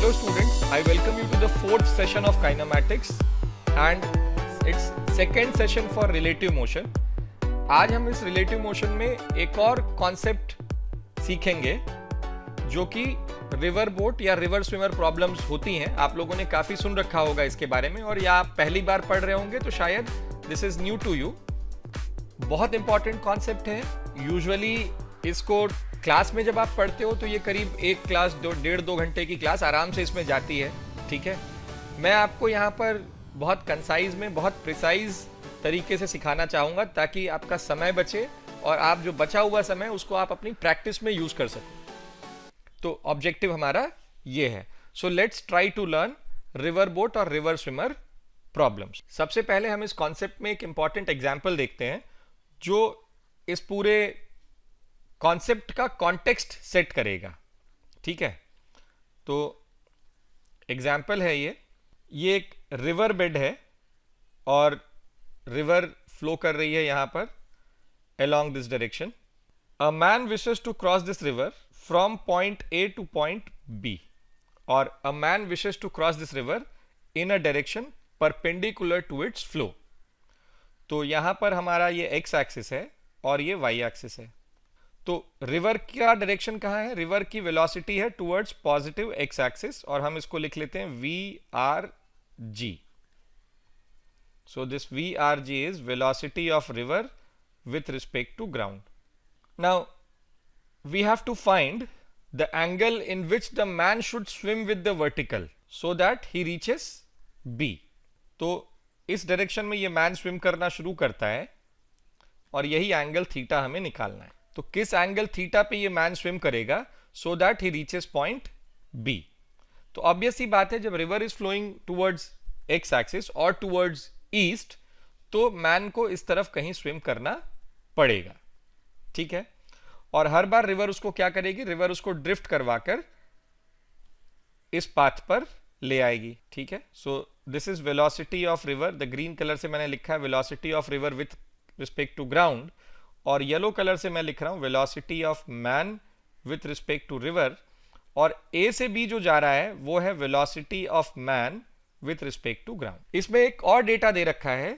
Hello students, I welcome you to the fourth session of kinematics and its second session for relative motion. आज हम इस relative motion में एक और concept सीखेंगे जो कि रिवर बोट या रिवर स्विमर प्रॉब्लम्स होती हैं. आप लोगों ने काफ़ी सुन रखा होगा इसके बारे में और या आप पहली बार पढ़ रहे होंगे तो शायद this is new to you. बहुत इंपॉर्टेंट कॉन्सेप्ट है. यूजुअली इसको क्लास में जब आप पढ़ते हो तो ये करीब एक क्लास 1.5-2 घंटे की क्लास आराम से इसमें जाती है. ठीक है, मैं आपको यहाँ पर बहुत कंसाइज में बहुत प्रिसाइज तरीके से सिखाना चाहूँगा ताकि आपका समय बचे और आप जो बचा हुआ समय उसको आप अपनी प्रैक्टिस में यूज़ कर सकें. तो ऑब्जेक्टिव हमारा ये है. So let's try to learn river boat और रिवर स्विमर प्रॉब्लम्स. सबसे पहले हम इस कॉन्सेप्ट में एक इंपॉर्टेंट एग्जाम्पल देखते हैं जो इस पूरे कॉन्सेप्ट का कॉन्टेक्स्ट सेट करेगा. ठीक है, तो एग्जाम्पल है ये एक रिवर बेड है और रिवर फ्लो कर रही है यहाँ पर along this direction. A man wishes to cross this river from point A to point B, or a man wishes to cross this river in a direction perpendicular to its flow. तो यहाँ पर हमारा ये x axis है और ये y axis है. तो रिवर का डायरेक्शन कहाँ है? रिवर की वेलोसिटी है टुवर्ड्स पॉजिटिव x एक्सिस और हम इसको लिख लेते हैं VRG. So this VRG is velocity of river with respect to ground. Now we have to find the angle in which the man should swim with the vertical so that he reaches B. तो इस direction में ये man swim करना शुरू करता है और यही एंगल थीटा हमें निकालना है. तो किस एंगल थीटा पे ये मैन स्विम करेगा so that he reaches point B. तो ऑब्वियस ही बात है जब river is flowing towards X axis और टुवर्ड्स ईस्ट तो मैन को इस तरफ कहीं स्विम करना पड़ेगा. ठीक है, और हर बार रिवर उसको क्या करेगी? रिवर उसको ड्रिफ्ट करवाकर इस पाथ पर ले आएगी. ठीक है, so this is velocity of river. The green colour से मैंने लिखा है velocity of river with respect to ground और येलो कलर से मैं लिख रहा हूं velocity of man with respect to river. और ए से बी जो जा रहा है वो है velocity of man with respect to ground. इसमें एक और डेटा दे रखा है,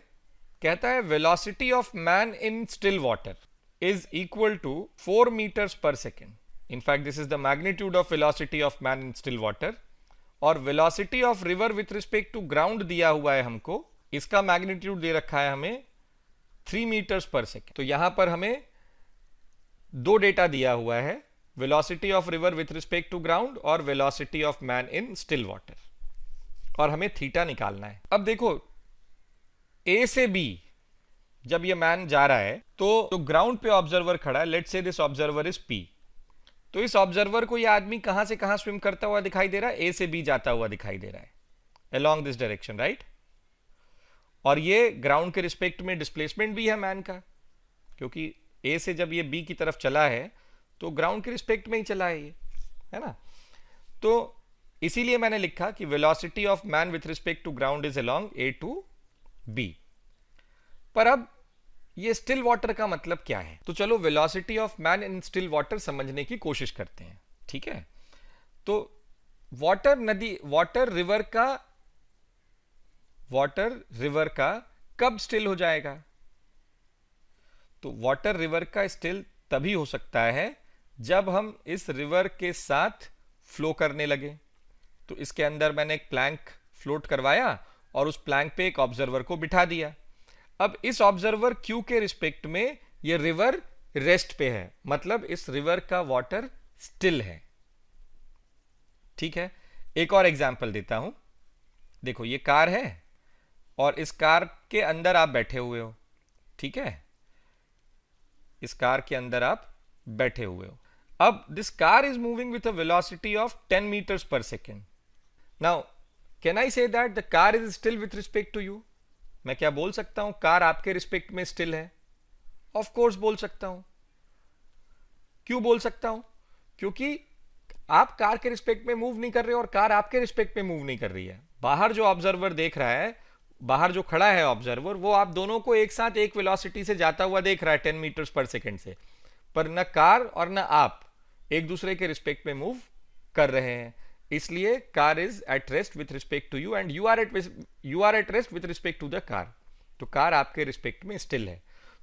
कहता है velocity of man in still water is equal to 4 meters per second. In fact, this is the magnitude of velocity of man in still water. और velocity of river with respect to ground दिया हुआ है हमको, इसका magnitude दे रखा है हमें 3 meters per second. तो यहां पर हमें दो डेटा दिया हुआ है, velocity of river with respect to ground और velocity of man in still water, और हमें थीटा निकालना है. अब देखो ए से बी जब ये मैन जा रहा है तो ग्राउंड पे ऑब्जर्वर खड़ा है. Let's say this observer is P. तो इस ऑब्जर्वर को ये आदमी कहां से कहां स्विम करता हुआ दिखाई दे रहा है? ए से बी जाता हुआ दिखाई दे रहा है अलोंग दिस डायरेक्शन, राइट. और ये ग्राउंड के रिस्पेक्ट में डिस्प्लेसमेंट भी है मैन का, क्योंकि ए से जब ये बी की तरफ चला है तो ग्राउंड के रिस्पेक्ट में ही चला है ये, है ना. तो इसीलिए मैंने लिखा कि velocity of man with respect to ground is along A to B. पर अब ये स्टिल वाटर का मतलब क्या है? तो चलो velocity of man in still water समझने की कोशिश करते हैं. ठीक है, तो वाटर रिवर का कब स्टिल हो जाएगा? तो वाटर रिवर का स्टिल तभी हो सकता है जब हम इस रिवर के साथ फ्लो करने लगे. तो इसके अंदर मैंने एक प्लैंक फ्लोट करवाया और उस प्लैंक पे एक ऑब्जर्वर को बिठा दिया. अब इस ऑब्जर्वर क्यू के रिस्पेक्ट में ये रिवर रेस्ट पे है, मतलब इस रिवर का वाटर स्टिल है. ठीक है, एक और एग्जांपल देता हूं. देखो ये कार है और इस कार के अंदर आप बैठे हुए हो. ठीक है, इस कार के अंदर आप बैठे हुए हो. अब दिस car is moving with a velocity of 10 meters per second. Now can I say that the car is still with respect to you? मैं क्या बोल सकता हूं कार आपके रिस्पेक्ट में स्टिल है? ऑफ कोर्स बोल सकता हूं. क्यों बोल सकता हूं? क्योंकि आप कार के रिस्पेक्ट में मूव नहीं कर रहे और कार आपके रिस्पेक्ट में मूव नहीं कर रही है. बाहर जो ऑब्जर्वर देख रहा है, बाहर जो खड़ा है ऑब्जर्वर, वो आप दोनों को एक साथ एक वेलोसिटी से जाता हुआ देख रहा है 10 meters per second से, पर न कार और न आप एक दूसरे के रिस्पेक्ट में मूव कर रहे हैं. इसलिए car is at rest with respect to you and you are at rest with respect to the car. तो कार आपके रिस्पेक्ट में स्टिल है।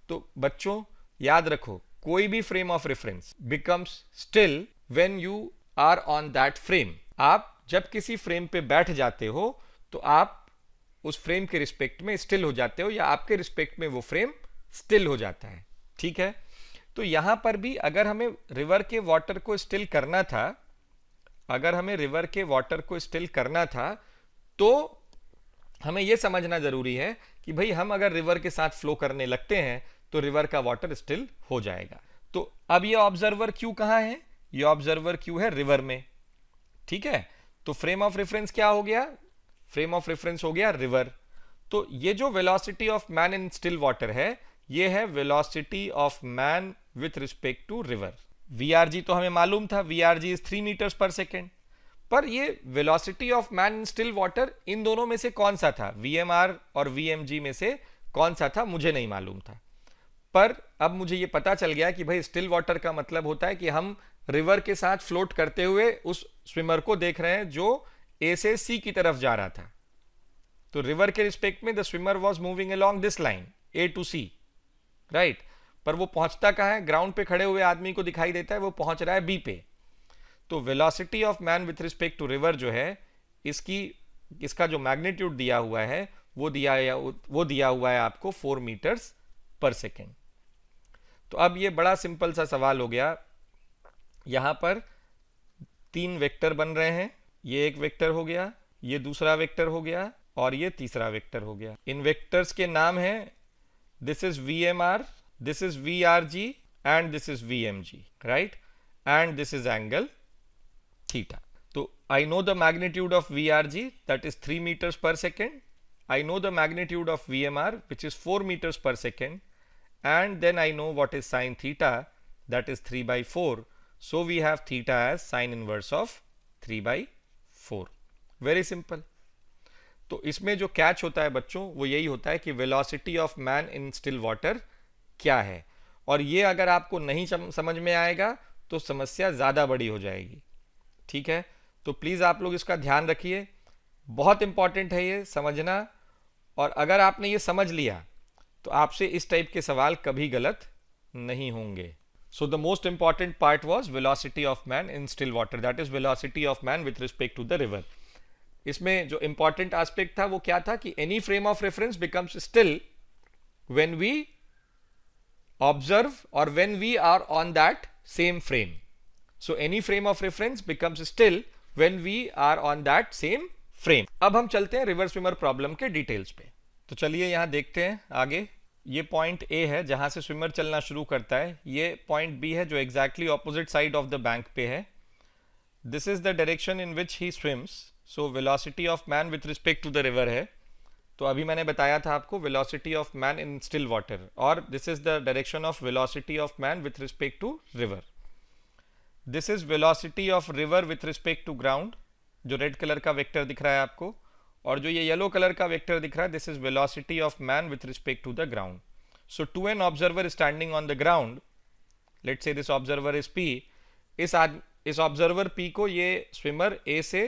तो बच्चों याद रखो, कोई भी frame of reference becomes still when you are on that frame. आप जब किसी फ्रेम पे बैठ जाते हो तो आप उस फ्रेम के रिस्पेक्ट में स्टिल हो जाते हो, या आपके रिस्पेक्ट में वो फ्रेम स्टिल हो जाता है। ठीक है, तो यहां पर भी अगर हमें रिवर के वाटर को स्टिल करना था, अगर हमें रिवर के वाटर को स्टिल करना था, तो हमें यह समझना जरूरी है कि भाई हम अगर रिवर के साथ फ्लो करने लगते हैं तो रिवर का वाटर स्टिल हो जाएगा। तो अब ये ऑब्जर्वर क्यू कहां है? ये ऑब्जर्वर क्यू है रिवर में। ठीक है, तो फ्रेम ऑफ रेफरेंस क्या हो गया? फ्रेम ऑफ रेफरेंस हो गया रिवर। तो ये जो velocity of man in still water है, ये है velocity of man with respect to river. VRG तो हमें मालूम था, VRG is 3 meters per second. पर ये velocity of man in still water इन दोनों में से कौन सा था? VMR और VMG में से कौन सा था? मुझे नहीं मालूम था। पर अब मुझे ये पता चल गया कि भाई स्टिल वाटर का मतलब होता है कि हम रिवर के साथ फ्लोट करते हुए उस स्विमर को देख रहे हैं जो ए से सी की तरफ जा रहा था। तो रिवर के रिस्पेक्ट में the swimmer was moving along this line A to C, right. पर वो पहुंचता कहां है? ग्राउंड पे खड़े हुए आदमी को दिखाई देता है वो पहुंच रहा है B पे। तो velocity of man with respect to river जो है, इसका जो मैग्नीट्यूड दिया हुआ है वो दिया हुआ है आपको 4 मीटर्स पर सेकेंड। तो अब ये बड़ा सिंपल सा सवाल हो गया। यहां पर 3 वेक्टर बन रहे हैं, ये एक वेक्टर हो गया, ये दूसरा वेक्टर हो गया और ये तीसरा वेक्टर हो गया। इन वेक्टर्स के नाम हैं, this is VMR, this is VRG and this is VMG, right? And this is angle theta. So I know the magnitude of VRG, that is 3 meters per second. I know the magnitude of VMR, which is 4 meters per second. And then I know what is sine theta, that is 3 by 4. So we have theta as sine inverse of 3 by 4. Very simple. तो इसमें जो catch होता है बच्चों वो यही होता है कि velocity of man in still water क्या है, और ये अगर आपको नहीं समझ में आएगा तो समस्या ज़्यादा बड़ी हो जाएगी। ठीक है, तो प्लीज़ आप लोग इसका ध्यान रखिए, बहुत इंपॉर्टेंट है ये समझना। और अगर आपने ये समझ लिया तो आपसे इस टाइप के सवाल कभी गलत नहीं होंगे। So the most important part was velocity of man in still water, that is velocity of man with respect to the river. इसमें जो इंपॉर्टेंट एस्पेक्ट था वो क्या था कि any frame of reference becomes still when we observe or when we are on that same frame. So any frame of reference becomes still when we are on that same frame. अब हम चलते हैं river swimmer problem के details पे। तो चलिए यहाँ देखते हैं आगे। ये पॉइंट A है जहां से स्विमर चलना शुरू करता है, ये पॉइंट B है जो exactly opposite side of the bank पे है। This is the direction in which he swims. So velocity of man with respect to the river है। तो अभी मैंने बताया था आपको velocity of man in still water, और this is the direction of velocity of man with respect to river. This is velocity of river with respect to ground, जो red colour का वेक्टर दिख रहा है आपको, और जो ये येलो कलर का वेक्टर दिख रहा है this is velocity of man with respect to the ground. So to an observer standing on the ground, let's say this observer is P, इस ऑब्जर्वर P को ये स्विमर A से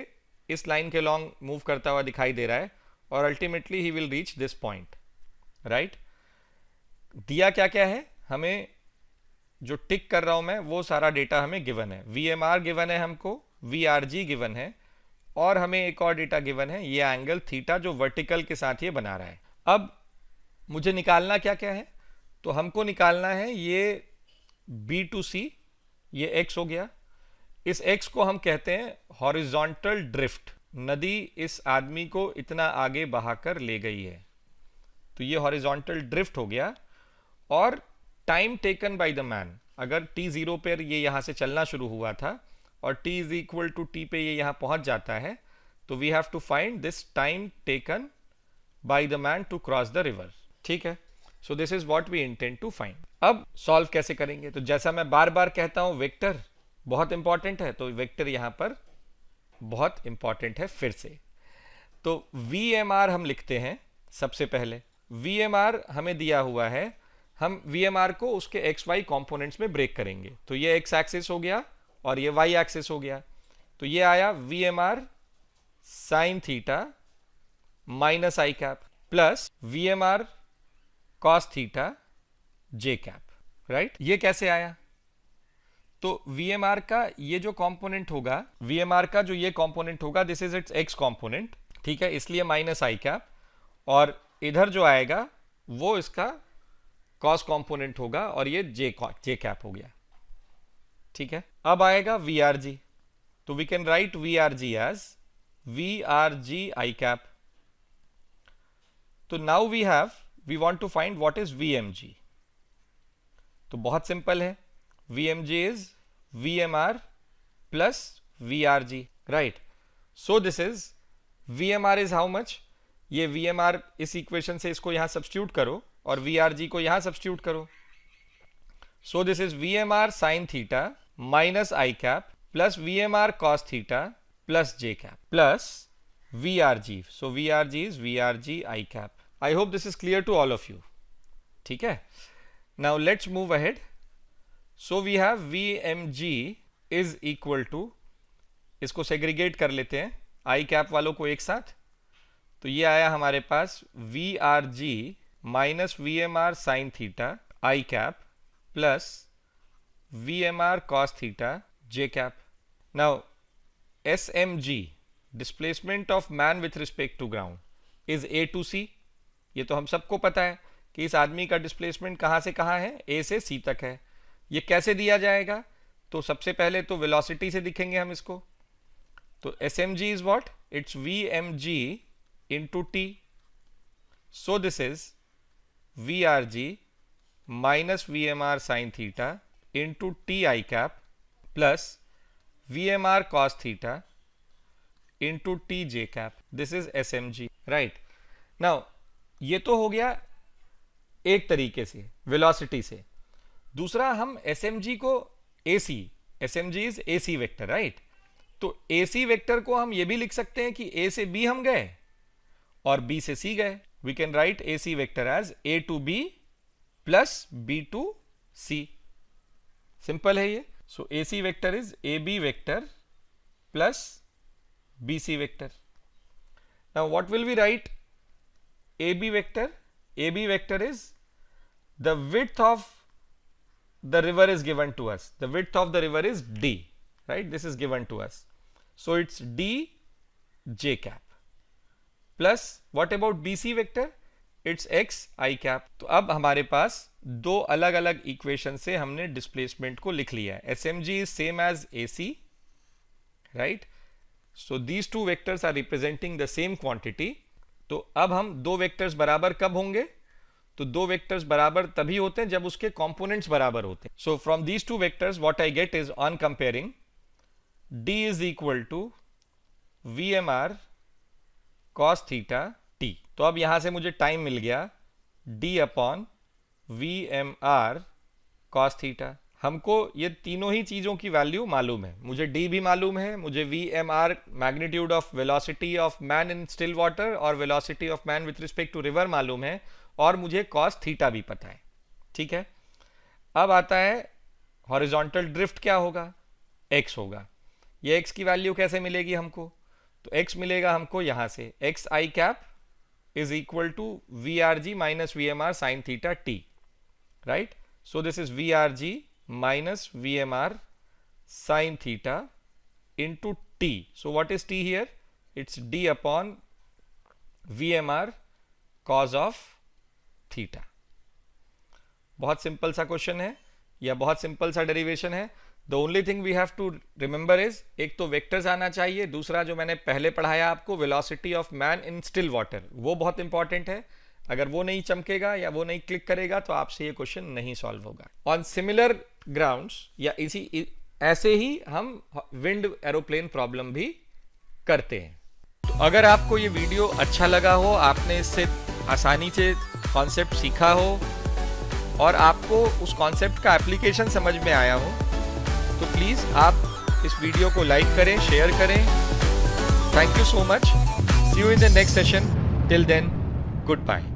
इस लाइन के लॉन्ग मूव करता हुआ दिखाई दे रहा है, और ultimately he will reach this point, right. दिया क्या क्या है हमें, जो टिक कर रहा हूं मैं वो सारा डेटा हमें गिवन है। VMR गिवन है हमको, VRG गिवन है, और हमें एक और डेटा गिवन है, ये एंगल थीटा जो वर्टिकल के साथ ये बना रहा है। अब मुझे निकालना क्या क्या है, तो हमको निकालना है ये B to C, ये x हो गया। इस x को हम कहते हैं हॉरिजॉन्टल ड्रिफ्ट। नदी इस आदमी को इतना आगे बहाकर ले गई है, तो ये हॉरिजॉन्टल ड्रिफ्ट हो गया। और time taken by the man, अगर t0 पर ये यहां से चलना शुरू हुआ था और t is equal to t पे ये यहां पहुंच जाता है, तो we have to find this time taken by the man to cross the river. ठीक है, so this is what we intend to find. अब सॉल्व कैसे करेंगे, तो जैसा मैं बार बार कहता हूं वेक्टर बहुत इंपॉर्टेंट है, तो वेक्टर यहां पर बहुत इंपॉर्टेंट है फिर से। तो VMR हम लिखते हैं सबसे पहले। VMR हमें दिया हुआ है, हम VMR को उसके XY कंपोनेंट्स में ब्रेक करेंगे। तो ये X एक्सिस हो गया और ये Y एक्सिस हो गया। तो ये आया V M R sine theta minus I cap plus V M R cos theta J cap, right. ये कैसे आया? तो वी एम आर का ये जो कंपोनेंट होगा, वी एम आर का जो ये कंपोनेंट होगा, this is it's x component, ठीक है, इसलिए माइनस आई कैप, और इधर जो आएगा वो इसका कॉस कंपोनेंट होगा और ये जे कैप हो गया, ठीक है। अब आएगा वी आर जी, तो we can write V R G as V R G I cap. तो now we want to find what is V M G. तो बहुत सिंपल है, V M G is V M R plus V R G, right. So this is V M R is how much, ये V M R इस equation से इसको यहां substitute करो और वी आर जी को यहां सब्स्टिट्यूट करो। So this is V M R sine theta minus I cap plus V M R cos theta plus J cap plus V R G. So V R G is V R G I cap. I hope this is clear to all of you, ठीक है। Now let's move ahead. So we have V M G is equal to, इसको segregate कर लेते हैं आई cap वालों को एक साथ। तो ये आया हमारे पास V R G minus V M R sine theta I cap plus V M R cos theta J cap. Now S M G, displacement of man with respect to ground, is A to C. ये तो हम सबको पता है कि इस आदमी का डिस्प्लेसमेंट कहाँ से कहाँ है, ए से सी तक है। ये कैसे दिया जाएगा? तो सबसे पहले तो वेलोसिटी से दिखेंगे हम इसको। तो S M G is what, it's V M G into T. So this is V R G minus V M R sine theta into T I cap plus V M R cos theta into T J cap. This is S M G, right. Now ये तो हो गया एक तरीके से velocity से। दूसरा, हम एस एम जी को A C, S M G is A C vector, right. तो ए सी वेक्टर को हम ये भी लिख सकते हैं कि ए से बी हम गए और बी से सी गए। We can write A C vector as A to B plus B to C. Simple है ये। So A C vector is A B vector plus B C vector. Now what will we write A B vector? A B vector is the width of the river is given to us. The width of the river is d, right? This is given to us. So it's d j cap plus what about bc vector? It's x I cap. तो अब हमारे पास दो अलग अलग equation से हमने displacement को लिख लिया है। SMG is same as AC, right? So these two vectors are representing the same quantity. तो अब हम दो वेक्टर्स बराबर कब होंगे? तो दो वेक्टर्स बराबर तभी होते हैं जब उसके कंपोनेंट्स बराबर होते हैं। So from these two vectors what I get is on comparing d is equal to V M R cos theta t। तो अब यहां से मुझे टाइम मिल गया d upon V M R cos theta. हमको ये तीनों ही चीजों की वैल्यू मालूम है। मुझे d भी मालूम है, मुझे V M R magnitude of velocity of man in still water और velocity of man with respect to river मालूम है, और मुझे कॉस थीटा भी पता है, ठीक है। अब आता है हॉरिजॉन्टल ड्रिफ्ट क्या होगा? x होगा। ये x की वैल्यू कैसे मिलेगी हमको? तो x मिलेगा हमको यहां से x I cap is equal to V R G minus V M R sine theta T, right. So this is V R G minus V M R sine theta into T. So what is T here? It's d upon V M R cos of theta. बहुत simple सा question है या बहुत simple सा derivation है। The only thing we have to remember is, एक तो vectors आना चाहिए, दूसरा जो मैंने पहले पढ़ाया आपको velocity of man in still water, वो बहुत इंपॉर्टेंट है। अगर वो नहीं चमकेगा या वो नहीं क्लिक करेगा तो आपसे ये क्वेश्चन नहीं सॉल्व होगा। ऑन सिमिलर ग्राउंड्स या इसी ऐसे ही हम विंड एरोप्लेन प्रॉब्लम भी करते हैं। तो अगर आपको ये वीडियो अच्छा लगा हो, आपने इससे आसानी से कॉन्सेप्ट सीखा हो और आपको उस कॉन्सेप्ट का एप्लीकेशन समझ में आया हो, तो प्लीज़ आप इस वीडियो को लाइक करें, शेयर करें। Thank you so much. See you in the next session. Till then, good bye.